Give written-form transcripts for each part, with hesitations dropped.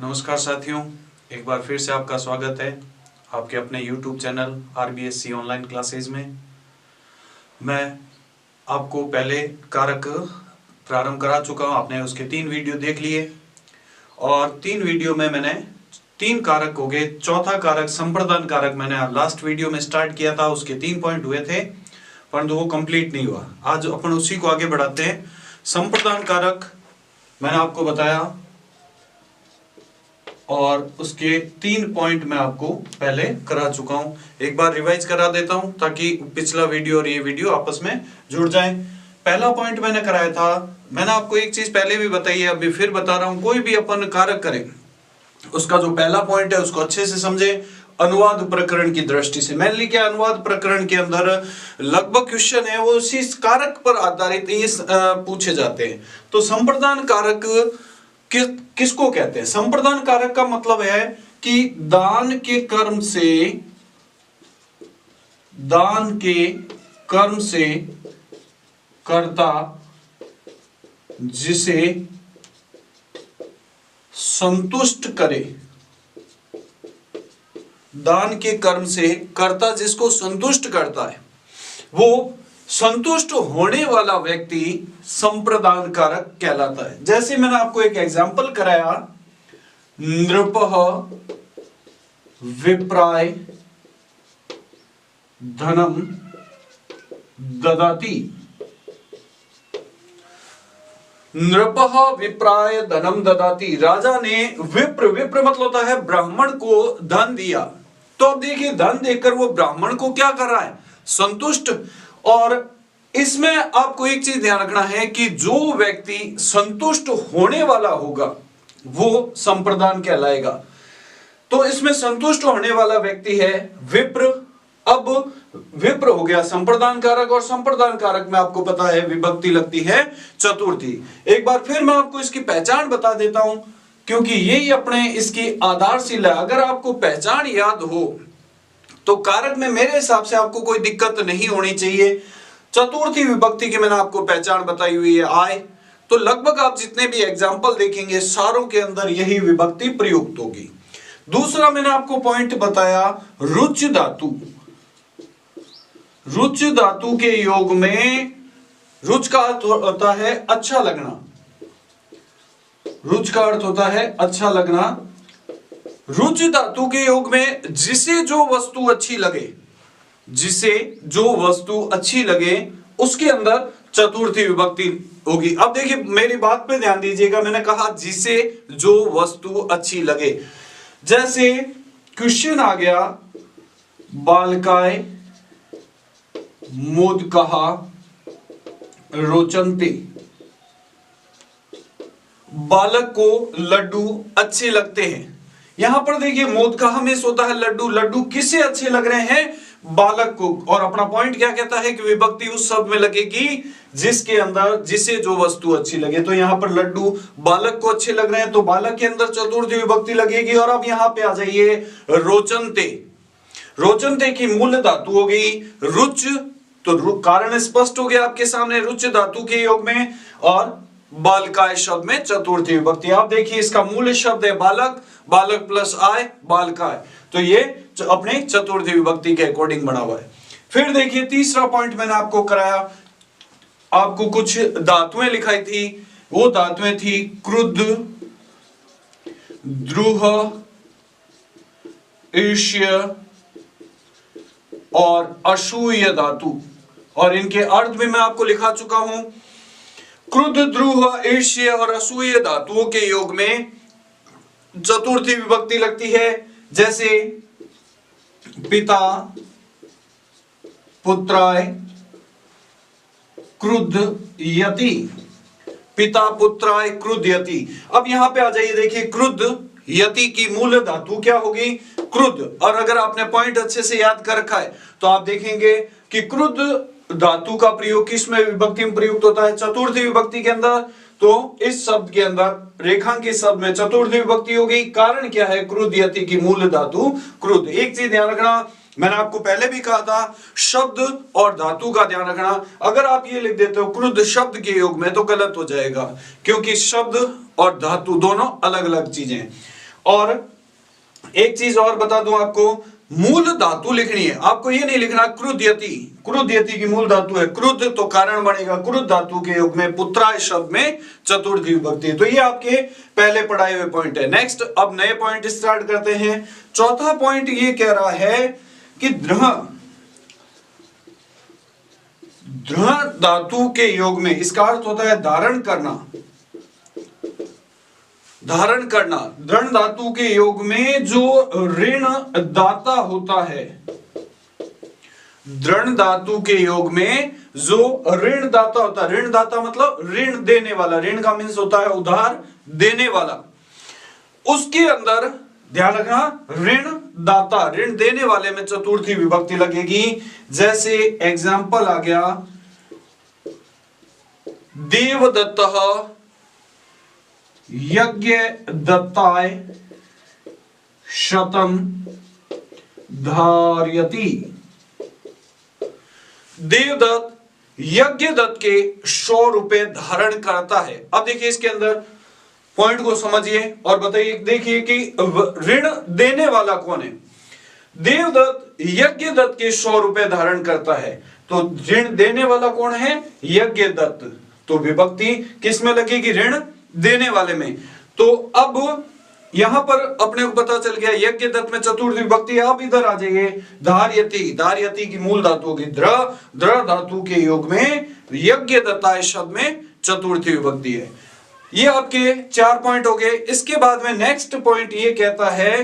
नमस्कार साथियों, एक बार फिर से आपका स्वागत है आपके अपने YouTube channel RBSC online classes में। मैं आपको पहले कारक प्रारंभ करा चुका हूँ, आपने उसके 3 वीडियो देख लिए और 3 वीडियो में मैंने 3 कारक हो गए। चौथा कारक संप्रदान कारक मैंने लास्ट वीडियो में स्टार्ट किया था, उसके 3 पॉइंट हुए थे परंतु वो कंप्लीट नहीं हुआ। आज अपन उसी को आगे बढ़ाते हैं। संप्रदान कारक मैंने आपको बताया और उसके 3 पॉइंट मैं आपको पहले करा चुका हूं। एक बार रिवाइज करा देता हूं ताकि पिछला वीडियो और ये वीडियो आपस में जुड़ जाएं। पहला पॉइंट मैंने कराया था, मैंने आपको एक चीज पहले भी बताई है, अभी फिर बता रहा हूं। कोई भी अपन कारक करें उसका जो पहला पॉइंट है उसको अच्छे से समझे अनुवाद प्रकरण की दृष्टि से। मैंने लिखा अनुवाद प्रकरण के अंदर लगभग क्वेश्चन है वो इसी कारक पर आधारित ये पूछे जाते हैं। तो संप्रदान कारक किसको कहते हैं? संप्रदान कारक का मतलब है कि दान के कर्म से कर्ता जिसे संतुष्ट करे, दान के कर्म से कर्ता जिसको संतुष्ट करता है वो संतुष्ट होने वाला व्यक्ति संप्रदान कारक कहलाता है। जैसे मैंने आपको एक एग्जांपल कराया, नृपः विप्राय धनम ददाति। नृपः विप्राय धनम ददाति, राजा ने विप्र मतलब होता है ब्राह्मण को धन दिया। तो अब देखिए धन देकर वो ब्राह्मण को क्या कर रहा है? संतुष्ट। और इसमें आपको एक चीज ध्यान रखना है कि जो व्यक्ति संतुष्ट होने वाला होगा वो संप्रदान कहलाएगा। तो इसमें संतुष्ट होने वाला व्यक्ति है विप्र। अब विप्र हो गया संप्रदान कारक और संप्रदान कारक में आपको पता है विभक्ति लगती है चतुर्थी। एक बार फिर मैं आपको इसकी पहचान बता देता हूं क्योंकि यही अपने इसकी आधारशिला। अगर आपको पहचान याद हो तो कारक में मेरे हिसाब से आपको कोई दिक्कत नहीं होनी चाहिए। चतुर्थी विभक्ति की मैंने आपको पहचान बताई हुई है आय। तो लगभग आप जितने भी एग्जाम्पल देखेंगे सारों के अंदर यही विभक्ति प्रयुक्त होगी। दूसरा मैंने आपको पॉइंट बताया रुच धातु। रुच धातु के योग में रुच का अर्थ होता है अच्छा लगना। रुच का अर्थ होता है अच्छा लगना। रुच धातु के योग में जिसे जो वस्तु अच्छी लगे, जिसे जो वस्तु अच्छी लगे उसके अंदर चतुर्थी विभक्ति होगी। अब देखिए मेरी बात पे ध्यान दीजिएगा, मैंने कहा जिसे जो वस्तु अच्छी लगे। जैसे क्वेश्चन आ गया बालकाय मोदकः रोचन्ते, बालक को लड्डू अच्छे लगते हैं। यहां पर देखिए मोदकः में होता है लड्डू, लड्डू किसे अच्छे लग रहे हैं? बालक को। और अपना पॉइंट क्या कहता है कि विभक्ति उस शब्द में लगेगी जिसके अंदर जिसे जो वस्तु अच्छी लगे। तो यहां पर लड्डू बालक को अच्छे लग रहे हैं तो बालक के अंदर चतुर्थी विभक्ति लगेगी। और अब यहां पे आ जाइए रोचन्ते। रोचन्ते की मूल धातु हो गई रुच, तो कारण स्पष्ट हो गया आपके सामने रुच धातु के योग में। और बालकाय शब्द में चतुर्थी विभक्ति। आप देखिए इसका मूल शब्द है बालक, बालक प्लस आय बालकाय। तो ये अपने चतुर्थी विभक्ति के अकॉर्डिंग बना हुआ है। फिर देखिए तीसरा पॉइंट मैंने आपको कराया, आपको कुछ धातुएं लिखाई थी। वो धातुएं थी क्रुद्ध, द्रुह, ईर्ष्य और असूय धातु। और इनके अर्थ भी मैं आपको लिखा चुका हूं। क्रुद्ध, द्रुह, ईर्ष्य और असूय धातुओं के योग में चतुर्थी विभक्ति लगती है। जैसे पिता पुत्राय क्रुद्ध यति, पिता पुत्राय क्रुद्ध यति। अब यहां पे आ जाइए, देखिए क्रुद्ध यति की मूल धातु क्या होगी? क्रुद्ध। और अगर आपने पॉइंट अच्छे से याद कर रखा है तो आप देखेंगे कि क्रुद्ध धातु का प्रयोग किस में विभक्ति में प्रयुक्त होता है? चतुर्थी विभक्ति के अंदर। तो इस शब्द के अंदर रेखांकित शब्द में चतुर्थी विभक्ति हो गई। कारण क्या है? क्रुद्ध यति की मूल धातु क्रुद्ध। एक चीज ध्यान रखना, मैंने आपको पहले भी कहा था शब्द और धातु का ध्यान रखना। अगर आप ये लिख देते हो क्रुद्ध शब्द के योग में तो गलत हो जाएगा, क्योंकि शब्द और धातु दोनों अलग अलग चीजें हैं। और एक चीज और बता दूं आपको, मूल धातु लिखनी है, आपको ये नहीं लिखना क्रुद्यति, क्रुद्यति की मूल धातु है क्रुद्ध, तो कारण बनेगा क्रुद्ध धातु के योग में पुत्राय शब्द में चतुर्थी विभक्ति। तो ये आपके पहले पढ़ाए हुए पॉइंट है। नेक्स्ट अब नए पॉइंट स्टार्ट करते हैं। चौथा पॉइंट ये कह रहा है कि दृढ़ धातु के योग में, इसका अर्थ होता है धारण करना, धारण करना। दृढ़ धातु के योग में जो ऋण दाता होता है, दृढ़ धातु के योग में जो ऋण दाता होता है, ऋण दाता मतलब ऋण देने वाला, ऋण का मीन्स होता है उधार देने वाला, उसके अंदर ध्यान रखना ऋण दाता, ऋण देने वाले में चतुर्थी विभक्ति लगेगी। जैसे एग्जाम्पल आ गया देवदत्तः यज्ञ दत्ताय शतम धारयति। देवदत्त यज्ञ दत्त के 100 रुपए धारण करता है। अब देखिए इसके अंदर पॉइंट को समझिए और बताइए, देखिए कि ऋण देने वाला कौन है। देवदत्त यज्ञ दत्त के 100 रुपए धारण करता है, तो ऋण देने वाला कौन है, यज्ञ दत्त, तो विभक्ति किस में लगेगी, ऋण देने वाले में। तो अब यहां पर अपने को पता चल गया यज्ञ दत्त में चतुर्थी विभक्ति। आप इधर आ जाइए, धारयति, धारयति की मूल धातु होगी द्र धातु के योग में यज्ञ दत्ताय शब्द में चतुर्थी विभक्ति है। ये आपके 4 पॉइंट हो गए। इसके बाद में नेक्स्ट पॉइंट ये कहता है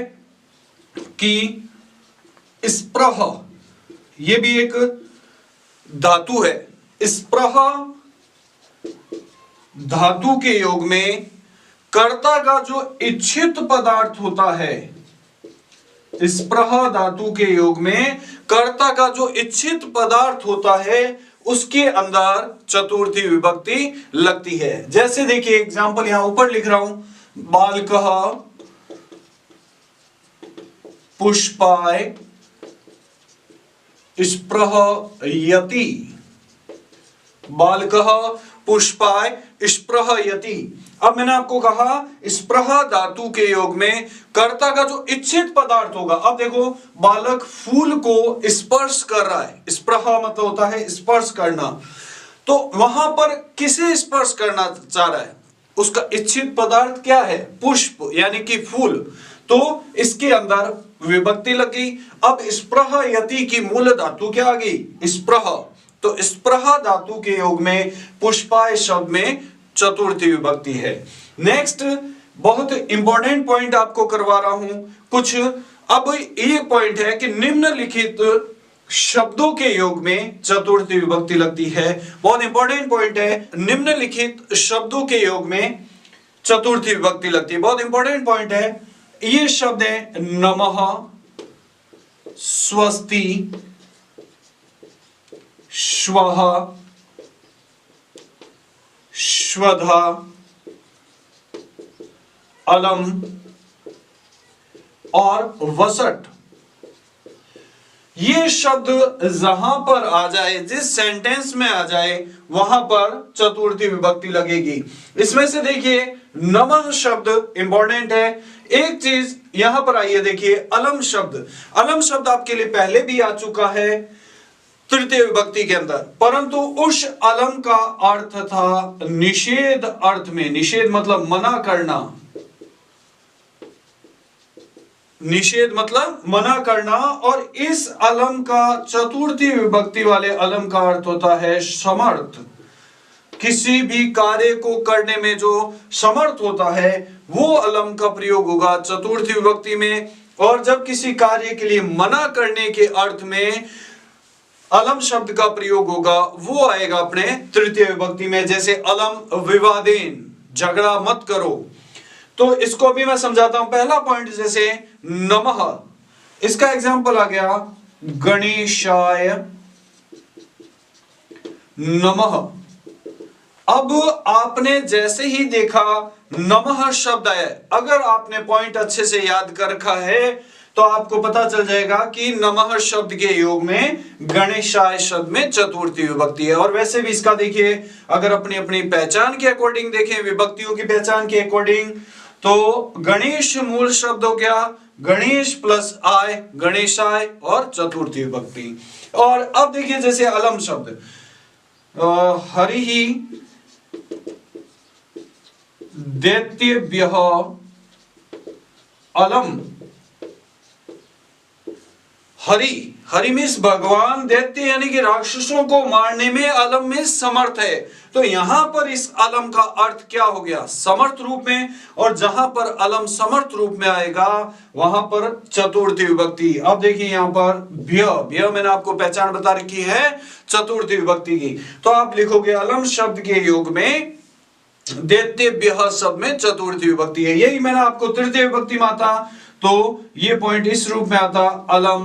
कि स्प्रह, ये भी एक धातु है। स्प्रह धातु के योग में कर्ता का जो इच्छित पदार्थ होता है, स्प्रह धातु के योग में कर्ता का जो इच्छित पदार्थ होता है उसके अंदर चतुर्थी विभक्ति लगती है। जैसे देखिए एग्जांपल यहां ऊपर लिख रहा हूं, बालकः पुष्पाय स्पृहयति, बालकः पुष्पाय स्पृहयति। अब मैंने आपको कहा स्पृह धातु के योग में कर्ता का जो इच्छित पदार्थ होगा। अब देखो बालक फूल को स्पर्श कर रहा है, स्पृह मतलब होता है स्पर्श करना, तो वहां पर किसे स्पर्श करना चाह रहा है, उसका इच्छित पदार्थ क्या है, पुष्प यानी कि फूल, तो इसके अंदर विभक्ति लग गई। अब स्पृहयति की मूल धातु क्या आ गई, स्पृह, तो स्पृह धातु के योग में पुष्पाय शब्द में चतुर्थी विभक्ति है। नेक्स्ट बहुत इंपॉर्टेंट पॉइंट आपको करवा रहा हूं कुछ। अब ये पॉइंट है कि निम्नलिखित शब्दों के योग में चतुर्थी विभक्ति लगती है। बहुत इंपॉर्टेंट पॉइंट है, निम्नलिखित शब्दों के योग में चतुर्थी विभक्ति लगती है। बहुत इंपॉर्टेंट पॉइंट है। ये शब्द है नमः, स्वस्ति, श्वः, श्वधा, अलम और वसट। ये शब्द जहां पर आ जाए, जिस सेंटेंस में आ जाए, वहां पर चतुर्थी विभक्ति लगेगी। इसमें से देखिए नमः शब्द इंपॉर्टेंट है। एक चीज यहां पर आइए, देखिए अलम शब्द, अलम शब्द आपके लिए पहले भी आ चुका है तृतीय विभक्ति के अंदर, परंतु उस अलम का अर्थ था निषेध अर्थ में। निषेध मतलब मना करना, निषेध मतलब मना करना, और इस अलम का चतुर्थी विभक्ति वाले अलम का अर्थ होता है समर्थ। किसी भी कार्य को करने में जो समर्थ होता है वो अलम का प्रयोग होगा चतुर्थी विभक्ति में। और जब किसी कार्य के लिए मना करने के अर्थ में अलम शब्द का प्रयोग होगा वो आएगा अपने तृतीय विभक्ति में। जैसे अलम विवादेन, झगड़ा मत करो। तो इसको भी मैं समझाता हूं। पहला पॉइंट जैसे नमः, इसका एग्जांपल आ गया गणेशाय नमः। अब आपने जैसे ही देखा नमः शब्द आया, अगर आपने पॉइंट अच्छे से याद कर रखा है तो आपको पता चल जाएगा कि नमः शब्द के योग में गणेशाय शब्द में चतुर्थी विभक्ति है। और वैसे भी इसका देखिए, अगर अपनी अपनी पहचान के अकॉर्डिंग देखें, विभक्तियों की पहचान के अकॉर्डिंग, तो गणेश मूल शब्द हो गया, गणेश प्लस आय, गणेशाय और चतुर्थी विभक्ति। और अब देखिए जैसे अलम शब्द, हरि दैत्यभ्यः अलम, हरि, हरि मीन्स भगवान दैत्य यानी कि राक्षसों को मारने में अलम में समर्थ है। तो यहां पर इस अलम का अर्थ क्या हो गया, समर्थ रूप में, और जहां पर अलम समर्थ रूप में आएगा वहां पर चतुर्थी विभक्ति। अब देखिए यहां पर भ्य, भ्य मैंने आपको पहचान बता रखी है चतुर्थी विभक्ति की, तो आप लिखोगे अलम शब्द के योग में दैत्यभ्यः शब्द में चतुर्थी विभक्ति है। यही मैंने आपको तृतीय विभक्ति में आता तो ये पॉइंट इस रूप में आता, अलम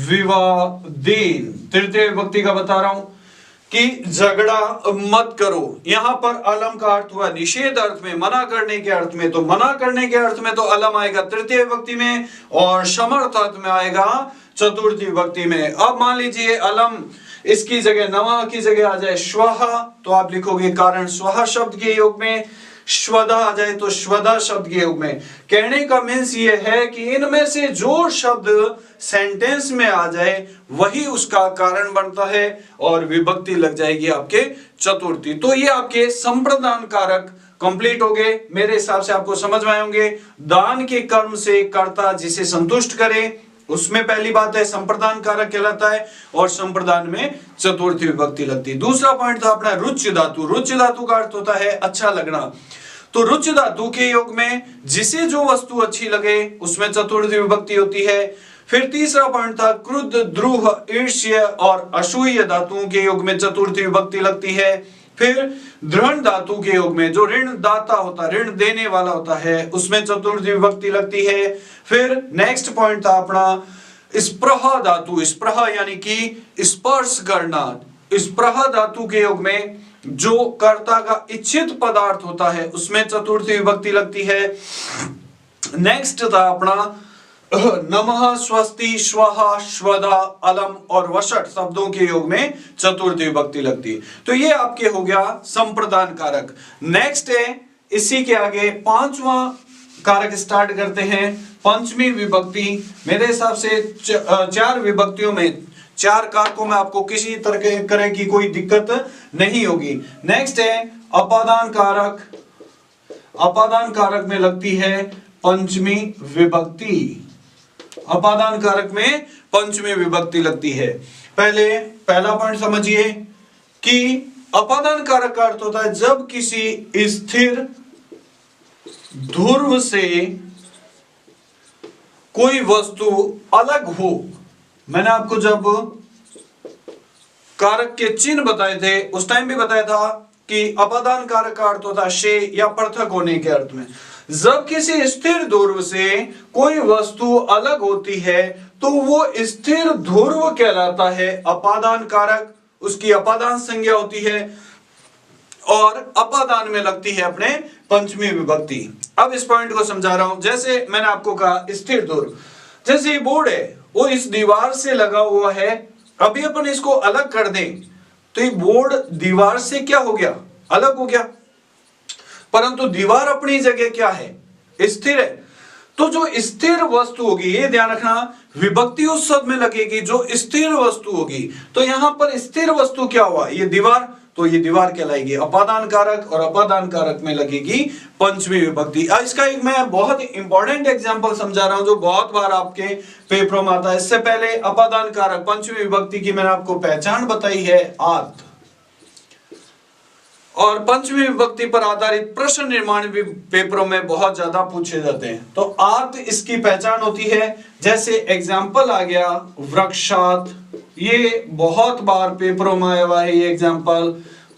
विवादेन, तृतीय विभक्ति का बता रहा हूं कि झगड़ा मत करो। यहां पर अलम का अर्थ हुआ निषेध अर्थ में, मना करने के अर्थ में, तो मना करने के अर्थ में तो अलम आएगा तृतीय विभक्ति में, और समर्थ अर्थ में आएगा चतुर्थी विभक्ति में। अब मान लीजिए अलम इसकी जगह नमः की जगह आ जाए स्वः, तो आप लिखोगे कारण स्वः शब्द के योग में, श्वदा आ जाए तो श्वदा शब्द के योग में। कहने का मीन्स ये है कि इनमें से जो शब्द सेंटेंस में आ जाए वही उसका कारण बनता है और विभक्ति लग जाएगी आपके चतुर्थी। तो ये आपके संप्रदान कारक कंप्लीट हो गए, मेरे हिसाब से आपको समझ में आए होंगे। दान के कर्म से कर्ता जिसे संतुष्ट करे उसमें पहली बात है संप्रदान कारक कहलाता है, और संप्रदान में चतुर्थी विभक्ति लगती है। दूसरा पॉइंट था अपना रुच्य धातु। रुच्य धातु का अर्थ होता है अच्छा लगना, तो रुच्य धातु के योग में जिसे जो वस्तु अच्छी लगे उसमें चतुर्थी विभक्ति होती है। फिर तीसरा पॉइंट था क्रुद्ध, द्रुह, ईर्ष्य और असूय धातुओं के योग में चतुर्थी विभक्ति लगती है। फिर दृढ़ धातु के योग में जो ऋण दाता होता है, ऋण देने वाला होता है, उसमें चतुर्थी विभक्ति लगती है। फिर नेक्स्ट पॉइंट था अपना स्पृह धातु, स्पृह यानी कि स्पर्श करना। स्पृह धातु के योग में जो कर्ता का इच्छित पदार्थ होता है उसमें चतुर्थी विभक्ति लगती है। नेक्स्ट था अपना नमः, स्वस्ति, स्वः, श्वदा, अलम और वषट शब्दों के योग में चतुर्थी विभक्ति लगती है। तो ये आपके हो गया संप्रदान कारक। नेक्स्ट है इसी के आगे पांचवा कारक स्टार्ट करते हैं, पंचमी विभक्ति। मेरे हिसाब से चार विभक्तियों में, चार कारकों में आपको किसी तरह की कोई दिक्कत नहीं होगी। नेक्स्ट है अपादान कारक। अपादान कारक में लगती है पंचमी विभक्ति। अपादान कारक में पंचमी विभक्ति लगती है। पहला पॉइंट समझिए कि अपादान कारक का अर्थ होता है जब किसी स्थिर ध्रुव से कोई वस्तु अलग हो। मैंने आपको जब कारक के चिन्ह बताए थे उस टाइम भी बताया था कि अपादान कारक का अर्थ होता है शेष या पृथक होने के अर्थ में। जब किसी स्थिर ध्रुव से कोई वस्तु अलग होती है तो वो स्थिर ध्रुव कहलाता है अपादान कारक, उसकी अपादान संज्ञा होती है और अपादान में लगती है अपने पंचमी विभक्ति। अब इस पॉइंट को समझा रहा हूं। जैसे मैंने आपको कहा स्थिर ध्रुव, जैसे ये बोर्ड है वो इस दीवार से लगा हुआ है, अभी अपन इसको अलग कर दें तो ये बोर्ड दीवार से क्या हो गया, अलग हो गया, परंतु दीवार अपनी जगह क्या है, स्थिर है। तो जो स्थिर वस्तु होगी, ये ध्यान रखना, विभक्ति उस शब्द में लगेगी जो स्थिर वस्तु होगी। तो यहां पर स्थिर वस्तु क्या हुआ, ये दीवार, तो ये दीवार कहलाएगी अपादान कारक और अपादान कारक में लगेगी पंचमी विभक्ति। इसका एक मैं बहुत इंपॉर्टेंट एग्जांपल समझा रहा हूं जो बहुत बार आपके पेपरों में आता है। इससे पहले अपादान कारक पंचमी विभक्ति की मैंने आपको पहचान बताई है आत, और पंचमी विभक्ति पर आधारित प्रश्न निर्माण भी पेपरों में बहुत ज्यादा पूछे जाते हैं। तो आत इसकी पहचान होती है, जैसे एग्जाम्पल आ गया वृक्षात, ये बहुत बार पेपरों में आया हुआ है ये एग्जाम्पल।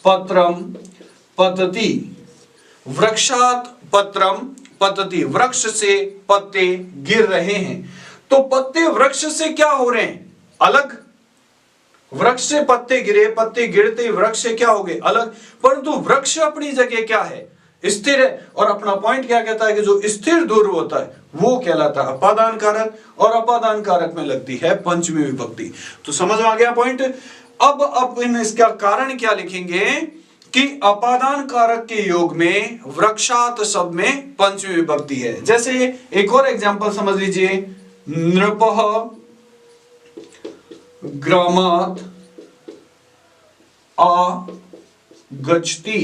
पत्रम पतति, वृक्षात पत्रम पतति, वृक्ष से पत्ते गिर रहे हैं। तो पत्ते वृक्ष से क्या हो रहे हैं, अलग। वृक्ष से पत्ते गिरे, पत्ते गिरते वृक्ष से क्या हो गए, अलग। परंतु वृक्ष अपनी जगह क्या है, स्थिर है। और अपना पॉइंट क्या कहता है कि जो स्थिर ध्रुव होता है वो कहलाता है अपादान कारक, और अपादान कारक में लगती है पंचमी विभक्ति। तो समझ में आ गया पॉइंट। अब इन इसका कारण क्या लिखेंगे कि अपादान कारक के योग में वृक्षात शब्द में पंचमी विभक्ति है। जैसे एक और एग्जांपल समझ लीजिए, नृपः ग्रामात् आगच्छति,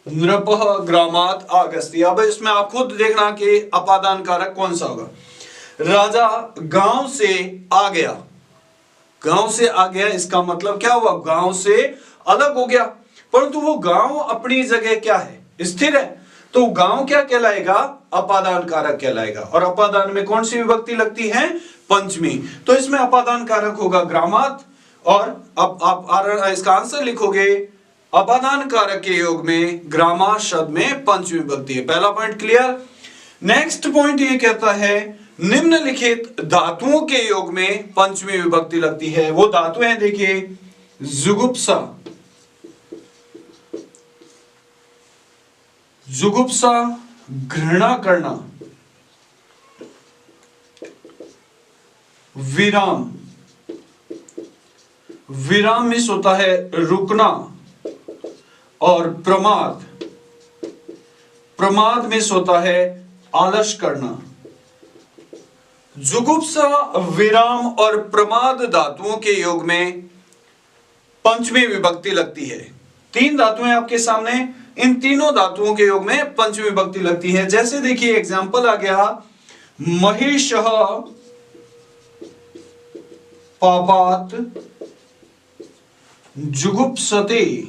नृपः ग्रामात् आगच्छति। अब इसमें आप खुद देखना कि अपादान कारक कौन सा होगा। राजा गांव से आ गया, गांव से आ गया इसका मतलब क्या हुआ, गांव से अलग हो गया, परंतु वो गांव अपनी जगह क्या है, स्थिर है, तो गांव क्या कहलाएगा, अपादान कारक कहलाएगा। और अपादान में कौन सी विभक्ति लगती है, पंचमी, तो इसमें अपादान कारक होगा ग्रामात्। और अब आप इसका आंसर लिखोगे, अपादान कारक के योग में ग्रामा शब्द में पंचमी विभक्ति है। पहला पॉइंट क्लियर। नेक्स्ट पॉइंट ये कहता है निम्नलिखित धातुओं के योग में पंचमी विभक्ति लगती है। वो धातु हैं, देखिए, जुगुप्सा, जुगुप्सा घृणा करना, विराम, विराम मिस होता है रुकना, और प्रमाद, प्रमाद मिस होता है आलस करना। जुगुप्सा, विराम और प्रमाद धातुओं के योग में पंचमी विभक्ति लगती है। तीन धातुएं आपके सामने, इन तीनों धातुओं के योग में पंचमी विभक्ति लगती है। जैसे देखिए एग्जांपल आ गया, महिषः पापात् जुगुप्सते,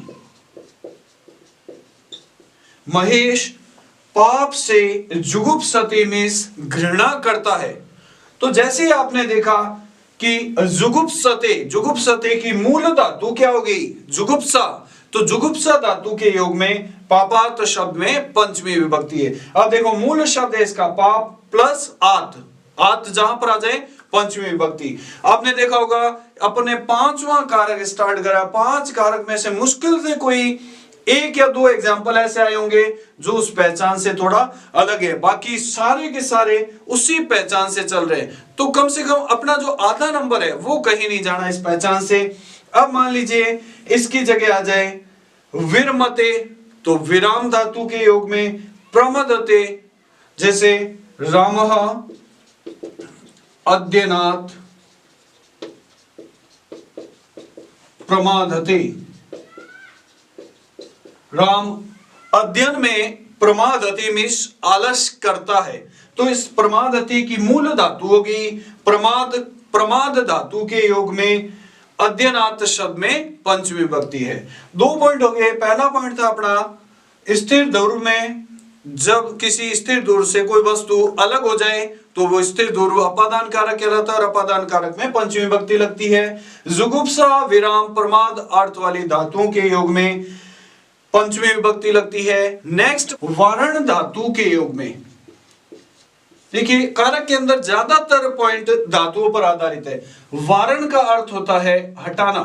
महेश पाप से जुगुप्सते में घृणा करता है। तो जैसे आपने देखा कि जुगुप्सते, जुगुप्सते की मूल धातु क्या हो गई, जुगुप्सा, तो जुगुप्सा धातु के योग में पापात शब्द में पंचमी विभक्ति है। अब देखो मूल शब्द है इसका पाप प्लस आत, आत जहां पर आ जाए पंचमी विभक्ति। आपने देखा होगा अपने पांचवा कारक स्टार्ट करा, पांच कारक में से मुश्किल से कोई एक या दो एग्जाम्पल ऐसे आए होंगे जो उस पहचान से थोड़ा अलग है, बाकी सारे के सारे उसी पहचान से चल रहे हैं। तो कम से कम अपना जो आधा नंबर है वो कहीं नहीं जाना इस पहचान से। अब मान लीजिए इसकी जगह आ जाए विरमते, तो विराम धातु के योग में प्रमदते, जैसे रामः अद्यनात् प्रमादते, राम अध्ययन में प्रमादति मिस आलस करता है। तो इस प्रमादति की मूल धातु होगी प्रमाद, प्रमाद धातु के योग में अध्ययनात् शब्द में पंचमी विभक्ति है। दो पॉइंट हो गए। पहला पॉइंट था अपना स्थिर ध्रुव में जब किसी स्थिर ध्रुव से कोई वस्तु अलग हो जाए तो वो स्थिर ध्रुव अपादान कारक कहलाता है और अपादान कारक में पंचमी विभक्ति लगती है। जुगुप्सा, विराम, प्रमाद अर्थ वाली धातुओं के योग में पंचमी विभक्ति लगती है। नेक्स्ट वारण धातु के योग में, देखिए कारक के अंदर ज्यादातर पॉइंट धातुओं पर आधारित है। वारण का अर्थ होता है हटाना।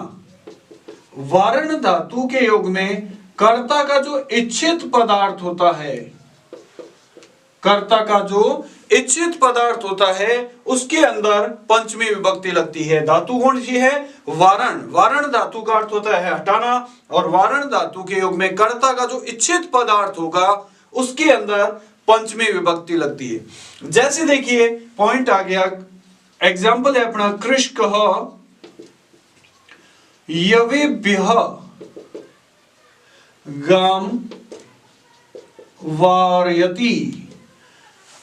वारण धातु के योग में कर्ता का जो इच्छित पदार्थ होता है, कर्ता का जो इच्छित पदार्थ होता है उसके अंदर पंचमी विभक्ति लगती है। धातु कौन सी है, वारण। वारण धातु का अर्थ होता है हटाना और वारण धातु के योग में कर्ता का जो इच्छित पदार्थ होगा उसके अंदर पंचमी विभक्ति लगती है। जैसे देखिए पॉइंट आ गया, एग्जाम्पल है अपना कृष्कः यवेभ्यः गाम वारयति।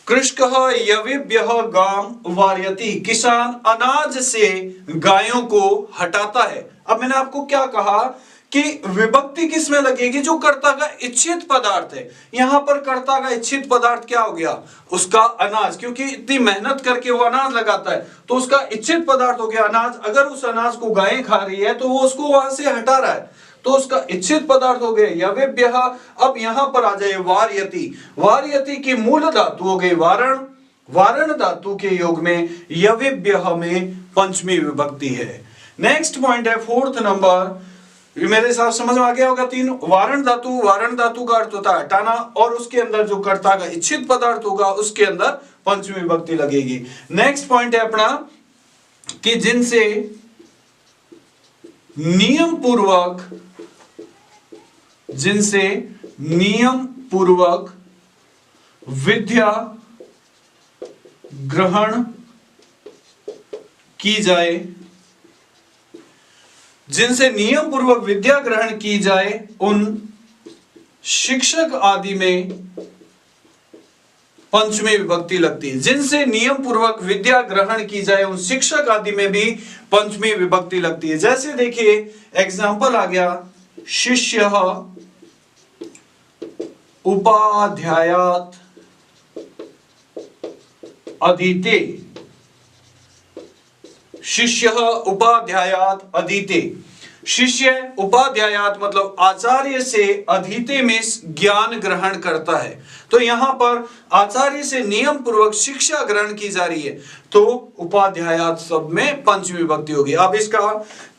कृषकः यवेभ्यः गाम वारयति, किसान अनाज से गायों को हटाता है। अब मैंने आपको क्या कहा कि विभक्ति किस में लगेगी, जो कर्ता का इच्छित पदार्थ है। यहां पर कर्ता का इच्छित पदार्थ क्या हो गया, उसका अनाज, क्योंकि इतनी मेहनत करके वो अनाज लगाता है तो उसका इच्छित पदार्थ हो गया अनाज। अगर उस अनाज को गायें खा रही है तो वो उसको वहां से हटा रहा है तो उसका इच्छित पदार्थ हो गए यवेभ्यः। अब यहां पर आ जाए वारयति। वारयति की मूल धातु हो गई वारण। वारण धातु के योग में यवेभ्यः में पंचमी विभक्ति है। नेक्स्ट पॉइंट है फोर्थ नंबर, मेरे हिसाब समझ में आ गया होगा तीन। वारण धातु, वारण धातु का अर्थ होता है हटाना और उसके अंदर जो कर्ता का इच्छित पदार्थ होगा उसके अंदर पंचमी विभक्ति लगेगी। नेक्स्ट पॉइंट है अपना कि जिनसे नियम पूर्वक जिनसे नियम पूर्वक विद्या ग्रहण की जाए, जिनसे नियम पूर्वक विद्या ग्रहण की जाए उन शिक्षक आदि में पंचमी विभक्ति लगती है। जिनसे नियम पूर्वक विद्या ग्रहण की जाए उन शिक्षक आदि में भी पंचमी विभक्ति लगती है। जैसे देखिए एग्जाम्पल आ गया, शिष्य उपाध्यायात अधीते, शिष्य उपाध्यायात अधीते। शिष्य उपाध्यायात मतलब आचार्य से अधीते में ज्ञान ग्रहण करता है। तो यहां पर आचार्य से नियम पूर्वक शिक्षा ग्रहण की जा रही है, तो उपाध्यायात शब्द में पंचमी विभक्ति होगी। अब इसका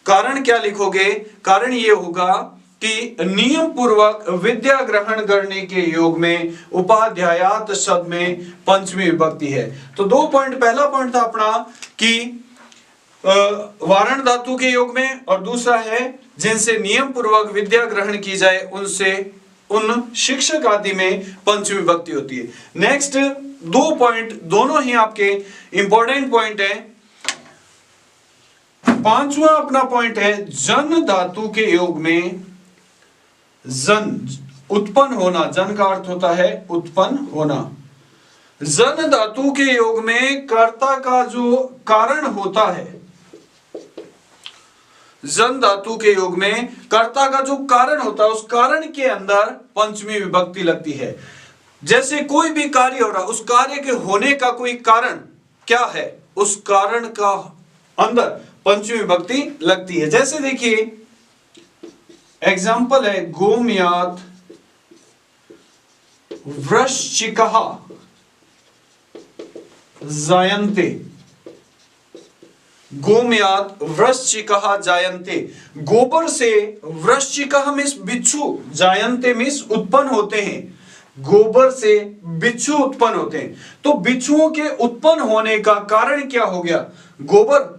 कारण क्या लिखोगे? कारण ये होगा कि नियम पूर्वक विद्या ग्रहण करने के योग में उपाध्यायात शब्द में पंचमी विभक्ति है। तो 2 पॉइंट, पहला पॉइंट था अपना कि वारण धातु के योग में, और दूसरा है जिनसे नियम पूर्वक विद्या ग्रहण की जाए उनसे उन शिक्षक आदि में पंचमी विभक्ति होती है। नेक्स्ट 2 पॉइंट दोनों ही आपके इंपॉर्टेंट पॉइंट है। 5वां अपना पॉइंट है जन धातु के योग में जन उत्पन्न होना। जन का अर्थ होता है उत्पन्न होना। जन धातु के योग में कर्ता का जो कारण होता है, जन धातु के योग में कर्ता का जो कारण होता है उस कारण के अंदर पंचमी विभक्ति लगती है। जैसे कोई भी कार्य हो रहा, उस कार्य के होने का कोई कारण क्या है, उस कारण का अंदर पंचमी विभक्ति लगती है। जैसे देखिए एग्जाम्पल है गोमयात वृश्चिकः जायन्ते। गोमयात वृश्चिकः जायन्ते, गोबर से वृश्चिकः मीन्स बिच्छू, जायन्ते मीन्स उत्पन्न होते हैं। गोबर से बिच्छू उत्पन्न होते हैं। तो बिच्छुओं के उत्पन्न होने का कारण क्या हो गया? गोबर।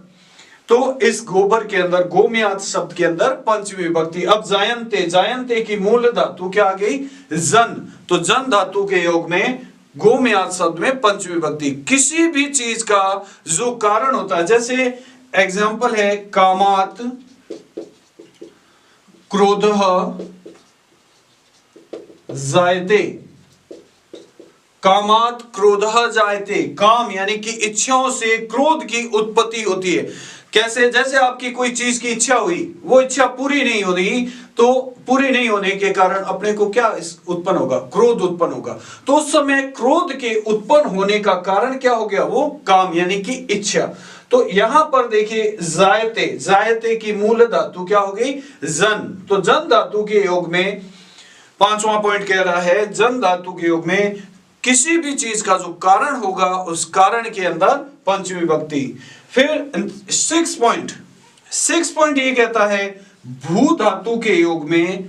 तो इस गोबर के अंदर गोमयात शब्द के अंदर पंचमी विभक्ति। अब जायन्ते, जायन्ते की मूल धातु क्या आ गई? जन। तो जन धातु के योग में गोमयात शब्द में पंचमी विभक्ति। किसी भी चीज का जो कारण होता है, जैसे एग्जाम्पल है कामात क्रोधः जायते। कामात क्रोधः जायते, काम यानी कि इच्छाओं से क्रोध की उत्पत्ति होती है। कैसे? जैसे आपकी कोई चीज की इच्छा हुई, वो इच्छा पूरी नहीं हो रही, तो पूरी नहीं होने के कारण अपने को क्या उत्पन्न होगा? क्रोध उत्पन्न होगा। तो उस समय क्रोध के उत्पन्न होने का कारण क्या हो गया? वो काम यानी कि इच्छा। तो यहां पर देखिए जायते, जायते की मूल धातु क्या हो गई? जन। तो जन धातु के योग में 5वां पॉइंट कह रहा है जन धातु के योग में किसी भी चीज का जो कारण होगा उस कारण के अंदर पंचमी विभक्ति। फिर 6 पॉइंट ये कहता है भू धातु के योग में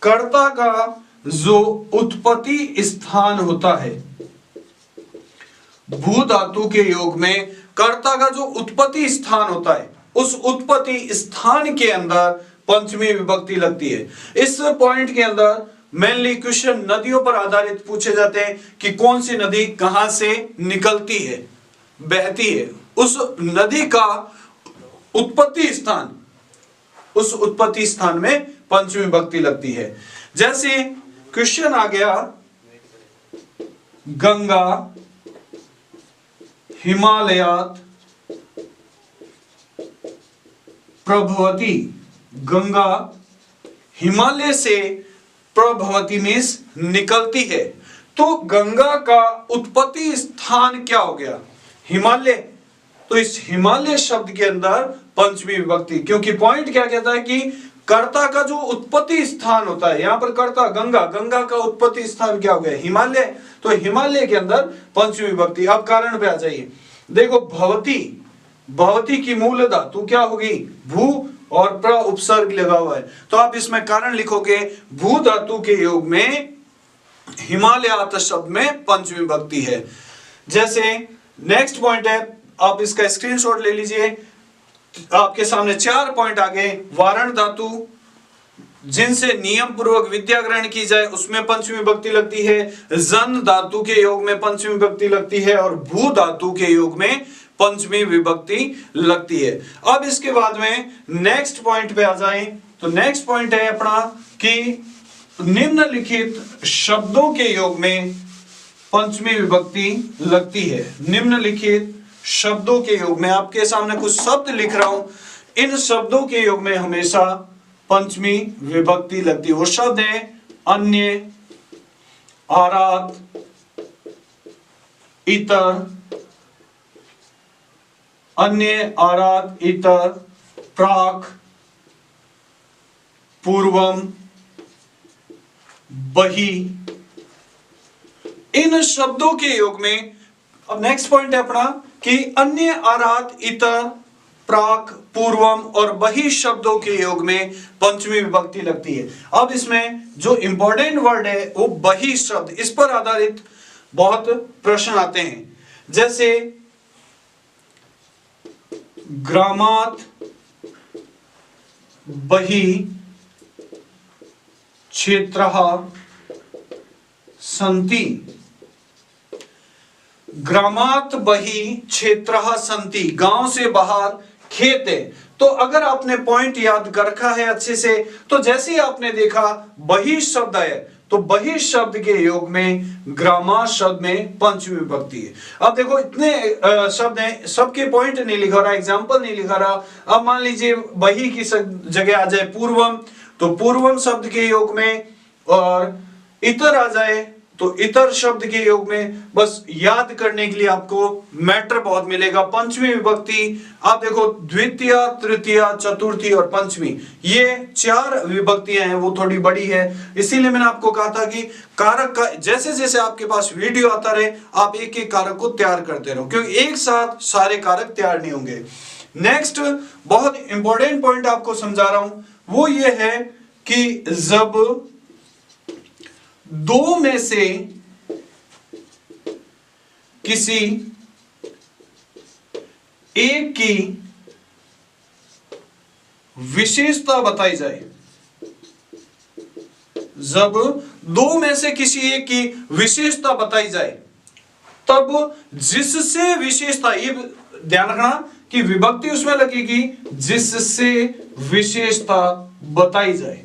कर्ता का जो उत्पत्ति स्थान होता है, भू धातु के योग में कर्ता का जो उत्पत्ति स्थान होता है, उस उत्पत्ति स्थान के अंदर पंचमी विभक्ति लगती है। इस पॉइंट के अंदर मेनली क्वेश्चन नदियों पर आधारित पूछे जाते हैं कि कौन सी नदी कहां से निकलती है, बहती है, उस नदी का उत्पत्ति स्थान, उस उत्पत्ति स्थान में पंचमी विभक्ति लगती है। जैसे क्वेश्चन आ गया गंगा हिमालयात प्रभवती। गंगा हिमालय से प्रभवती मीन्स निकलती है। तो गंगा का उत्पत्ति स्थान क्या हो गया? हिमालय। तो इस हिमालय शब्द के अंदर पंचमी विभक्ति, क्योंकि पॉइंट क्या कहता है कि कर्ता का जो उत्पत्ति स्थान होता है, यहां पर कर्ता गंगा, गंगा का उत्पत्ति स्थान क्या हो गया? हिमालय। तो हिमालय के अंदर पंचमी विभक्ति। अब कारण पे आ जाइए, देखो भवती, भवती की मूल धातु क्या होगी? भू, और प्र उपसर्ग लगा हुआ है, तो आप इसमें कारण लिखोगे भू धातु के योग में हिमालयात शब्द में पंचमी विभक्ति है। जैसे नेक्स्ट पॉइंट है, आप इसका स्क्रीनशॉट ले लीजिए, आपके सामने 4 पॉइंट आ गए। वारण धातु जिनसे नियम पूर्वक विद्या ग्रहण की जाए उसमें पंचमी विभक्ति लगती है, जन धातु के योग में पंचमी विभक्ति लगती है और भू धातु के योग में पंचमी विभक्ति लगती है। अब इसके बाद में नेक्स्ट पॉइंट पे आ जाएं तो नेक्स्ट पॉइंट है अपना कि निम्नलिखित शब्दों के योग में पंचमी विभक्ति लगती है। निम्नलिखित शब्दों के योग में आपके सामने कुछ शब्द लिख रहा हूं, इन शब्दों के योग में हमेशा पंचमी विभक्ति लगती है। वो शब्द है अन्य, आरात, इतर, अन्य, आरात, इतर, प्राक, पूर्वम, बही। इन शब्दों के योग में अब नेक्स्ट पॉइंट है अपना कि अन्य, आरात, इतर, प्राक, पूर्वम और बही शब्दों के योग में पंचमी विभक्ति लगती है। अब इसमें जो इंपॉर्टेंट वर्ड है वो बही शब्द, इस पर आधारित बहुत प्रश्न आते हैं, जैसे ग्रामात, बही, क्षेत्रः, सन्ति। ग्रामात बही क्षेत्रः सन्ति, गांव से बाहर खेत है। तो अगर आपने पॉइंट याद कर रखा है अच्छे से, तो जैसे ही आपने देखा बही शब्द है तो बही शब्द के योग में ग्रामा शब्द में पंचमी विभक्ति है। अब देखो इतने शब्द हैं, सबके पॉइंट नहीं लिखा रहा, एग्जाम्पल नहीं लिखा रहा। अब मान लीजिए बही की जगह आ जाए पूर्वम, तो पूर्वम शब्द के योग में, और इतर आ जाए तो इतर शब्द के योग में। बस याद करने के लिए आपको मैटर बहुत मिलेगा। पंचमी विभक्ति आप देखो द्वितीय, तृतीय, चतुर्थी और पंचमी, ये 4 विभक्तियां हैं, वो थोड़ी बड़ी है। इसीलिए मैंने आपको कहा था कि कारक का जैसे जैसे आपके पास वीडियो आता रहे आप एक एक कारक को तैयार करते रहो, क्योंकि एक साथ सारे कारक तैयार नहीं होंगे। नेक्स्ट बहुत इंपॉर्टेंट पॉइंट आपको समझा रहा हूं, वो ये है कि जब दो में से किसी एक की विशेषता बताई जाए, जब दो में से किसी एक की विशेषता बताई जाए, तब जिससे विशेषता, ये ध्यान रखना कि विभक्ति उसमें लगेगी जिससे विशेषता बताई जाए।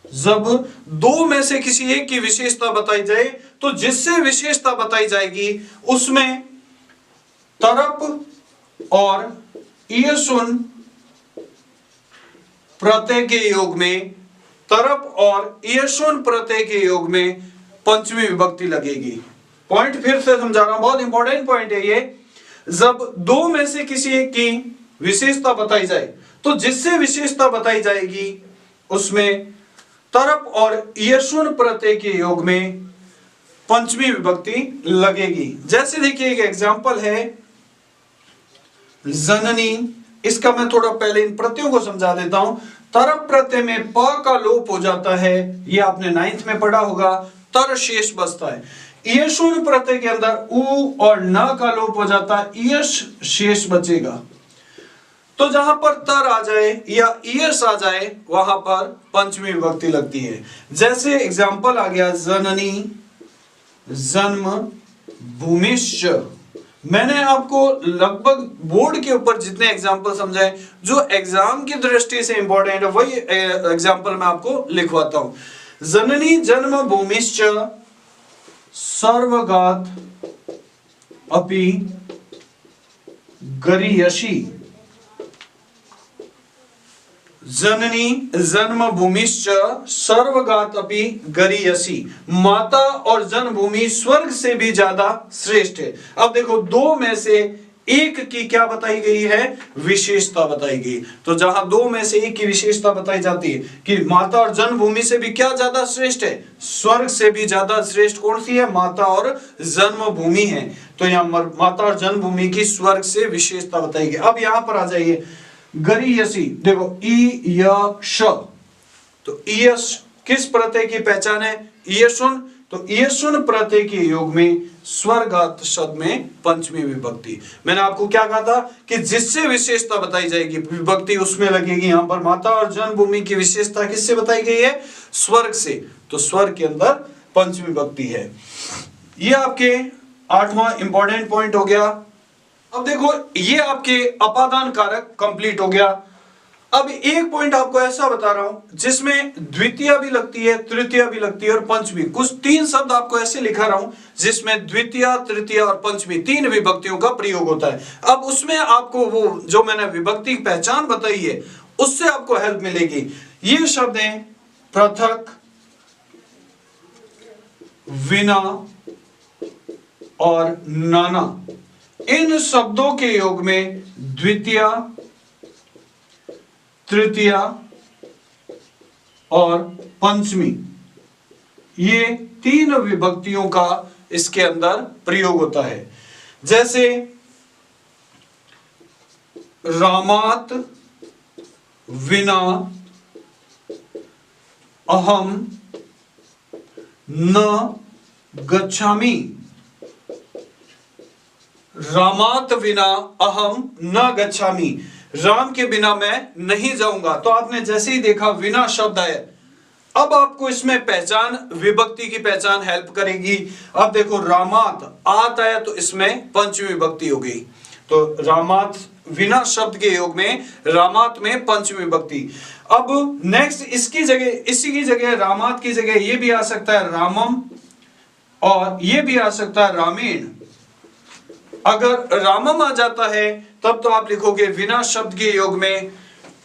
जब दो में से किसी एक की विशेषता बताई जाए तो जिससे विशेषता बताई जाएगी उसमें तरप और ईयसुन प्रत्यय के योग में, तरप और ईयसुन प्रत्यय के योग में पंचमी विभक्ति लगेगी। पॉइंट फिर से समझा रहा हूं, बहुत इंपॉर्टेंट पॉइंट है ये। जब दो में से किसी एक की विशेषता बताई जाए तो जिससे विशेषता बताई जाएगी उसमें तरप और ईयसुन प्रत्यय के योग में पंचमी विभक्ति लगेगी। जैसे देखिए एक एग्जांपल है जननी, इसका मैं थोड़ा पहले इन प्रत्ययों को समझा देता हूं। तरप प्रत्यय में प का लोप हो जाता है, ये आपने 9th में पढ़ा होगा, तर शेष बचता है। ईयसुन प्रत्यय के अंदर उ और न का लोप हो जाता है, ईयस शेष बचेगा। तो जहां पर तर आ जाए या ईयस आ जाए वहां पर पंचमी विभक्ति लगती है। जैसे एग्जांपल आ गया जननी, जन्म, भूमिश्च। मैंने आपको लगभग बोर्ड के ऊपर जितने एग्जांपल समझाए जो एग्जाम की दृष्टि से इंपॉर्टेंट है वही एग्जांपल मैं आपको लिखवाता हूं। जननी जन्म भूमिश्च सर्वगात अपि गरीयसी। जननी जन्म भूमिश्च सर्वगात अपि गरीयसी, माता और जन्मभूमि स्वर्ग से भी ज्यादा श्रेष्ठ है। अब देखो दो में से एक की क्या बताई गई है, विशेषता बताई गई। तो जहां दो में से एक की विशेषता बताई जाती है कि माता और जन्मभूमि से भी क्या ज्यादा श्रेष्ठ है, स्वर्ग से भी ज्यादा श्रेष्ठ कौन सी है, माता और जन्मभूमि है। तो यहाँ माता और जन्मभूमि की स्वर्ग से विशेषता बताई गई। अब यहां पर आ जाइए गरीयसी, देखो ई य श, तो ईयस किस प्रत्यय की पहचान है, ईयसुन, तो ये सुन प्रत्यय के योग में स्वर्गात शब्द में पंचमी विभक्ति। मैंने आपको क्या कहा था कि जिससे विशेषता बताई जाएगी विभक्ति उसमें लगेगी। यहां पर माता और जन्मभूमि की विशेषता किससे बताई गई है? स्वर्ग से। तो स्वर्ग के अंदर पंचमी विभक्ति है। ये आपके 8वां इंपॉर्टेंट पॉइंट हो गया। अब देखो ये आपके अपादान कारक कंप्लीट हो गया। अब एक पॉइंट आपको ऐसा बता रहा हूं जिसमें द्वितीय भी लगती है, तृतीय भी लगती है और पंचमी। कुछ 3 शब्द आपको ऐसे लिखा रहा हूं जिसमें द्वितीय, तृतीय और पंचमी 3 विभक्तियों का प्रयोग होता है। अब उसमें आपको वो जो मैंने विभक्ति की पहचान बताई है उससे आपको हेल्प मिलेगी। ये शब्द हैं पृथक, विना और नाना। इन शब्दों के योग में द्वितीय, तृतीय और पंचमी ये 3 विभक्तियों का इसके अंदर प्रयोग होता है। जैसे रामात, विना, अहम, न गच्छामि। रामात विना अहम न गच्छामि, राम के बिना मैं नहीं जाऊंगा। तो आपने जैसे ही देखा विना शब्द है, अब आपको इसमें पहचान, विभक्ति की पहचान हेल्प करेगी। अब देखो रामात आत आया तो इसमें पंचमी विभक्ति हो गई। तो रामात विना शब्द के योग में रामात में पंचमी विभक्ति। अब नेक्स्ट इसकी जगह, इसी की जगह, रामात की जगह ये भी आ सकता है रामम और ये भी आ सकता है रामेण। अगर रामम आ जाता है तब तो आप लिखोगे विना शब्द के योग में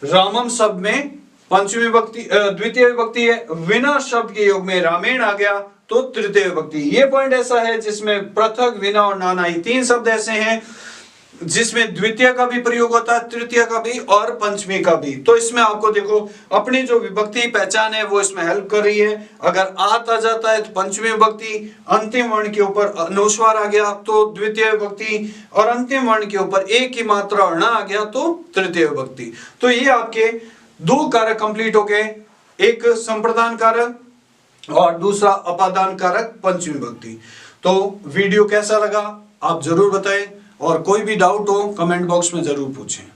रामम शब्द में पंचमी विभक्ति, द्वितीय विभक्ति है। विना शब्द के योग में रामेण आ गया तो तृतीय विभक्ति। ये पॉइंट ऐसा है जिसमें पृथक, विना और नाना ये 3 शब्द ऐसे हैं जिसमें द्वितीय का भी प्रयोग होता है, तृतीय का भी और पंचमी का भी। तो इसमें आपको देखो अपनी जो विभक्ति पहचान है वो इसमें हेल्प कर रही है। अगर आत आ जाता है तो पंचमी विभक्ति, अंतिम वर्ण के ऊपर अनुस्वार आ गया तो द्वितीय विभक्ति, और अंतिम वर्ण के ऊपर एक की मात्रा और न आ गया तो तृतीय विभक्ति। तो ये आपके 2 कारक कंप्लीट हो गए, एक संप्रदान कारक और दूसरा अपादान कारक पंचमी विभक्ति। तो वीडियो कैसा लगा आप जरूर बताएं, और कोई भी डाउट हो कमेंट बॉक्स में जरूर पूछें।